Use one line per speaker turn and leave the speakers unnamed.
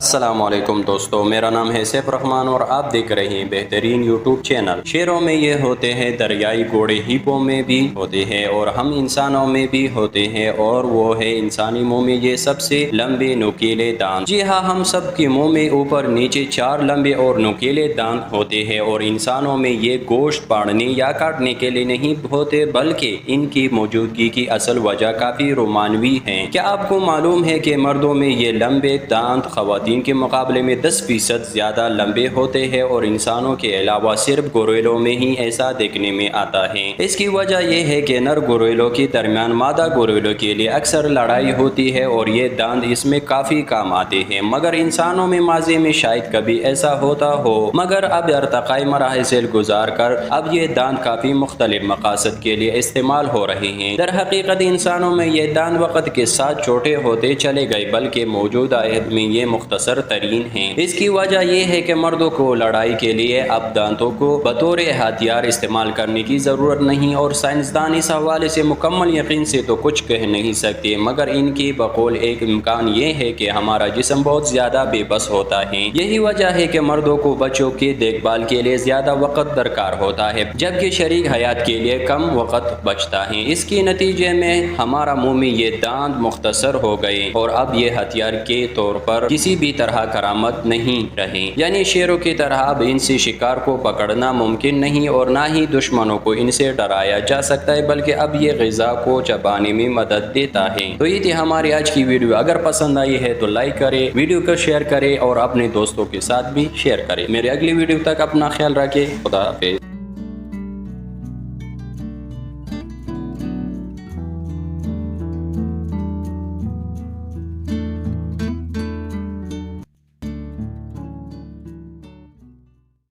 السلام علیکم دوستو، میرا نام ہے سیف الرحمن اور آپ دیکھ رہے ہیں بہترین یوٹیوب چینل۔ شیروں میں یہ ہوتے ہیں، دریائی گھوڑے ہیپو میں بھی ہوتے ہیں اور ہم انسانوں میں بھی ہوتے ہیں، اور وہ ہے انسانی منہ میں یہ سب سے لمبے نوکیلے دانت۔ جی ہاں، ہم سب کے منہ میں اوپر نیچے 4 لمبے اور نوکیلے دانت ہوتے ہیں، اور انسانوں میں یہ گوشت پاڑنے یا کاٹنے کے لیے نہیں ہوتے، بلکہ ان کی موجودگی کی اصل وجہ کافی رومانوی ہے۔ کیا آپ کو معلوم ہے کہ مردوں میں یہ لمبے دانت خواتین کے مقابلے میں 10% زیادہ لمبے ہوتے ہیں، اور انسانوں کے علاوہ صرف گوریلوں میں ہی ایسا دیکھنے میں آتا ہے؟ اس کی وجہ یہ ہے کہ نر گوریلوں کے درمیان مادہ گوریلوں کے لیے اکثر لڑائی ہوتی ہے، اور یہ دانت اس میں کافی کام آتے ہیں، مگر انسانوں میں ماضی میں شاید کبھی ایسا ہوتا ہو، مگر اب ارتقائی مراحل سے گزار کر اب یہ دانت کافی مختلف مقاصد کے لیے استعمال ہو رہے ہیں۔ در حقیقت انسانوں میں یہ دانت وقت کے ساتھ چھوٹے ہوتے چلے گئے، بلکہ موجودہ عہد میں یہ مختصر ترین ہیں۔ اس کی وجہ یہ ہے کہ مردوں کو لڑائی کے لیے اب دانتوں کو بطور ہتھیار استعمال کرنے کی ضرورت نہیں، اور سائنسدان اس حوالے سے مکمل یقین سے تو کچھ کہہ نہیں سکتے، مگر ان کی بقول ایک امکان یہ ہے کہ ہمارا جسم بہت زیادہ بے بس ہوتا ہے۔ یہی وجہ ہے کہ مردوں کو بچوں کی دیکھ بھال کے لیے زیادہ وقت درکار ہوتا ہے، جبکہ شریک حیات کے لیے کم وقت بچتا ہے۔ اس کے نتیجے میں ہمارا منہ میں یہ دانت مختصر ہو گئے، اور اب یہ ہتھیار کے طور پر کسی بھی طرح کرامت نہیں رہے، یعنی شیروں کی طرح اب ان سے شکار کو پکڑنا ممکن نہیں، اور نہ ہی دشمنوں کو ان سے ڈرایا جا سکتا ہے، بلکہ اب یہ غذا کو چبانے میں مدد دیتا ہے۔ تو یہ تھی ہماری آج کی ویڈیو۔ اگر پسند آئی ہے تو لائک کرے، ویڈیو کو شیئر کرے، اور اپنے دوستوں کے ساتھ بھی شیئر کرے۔ میرے اگلی ویڈیو تک اپنا خیال رکھے۔ خدا حافظ۔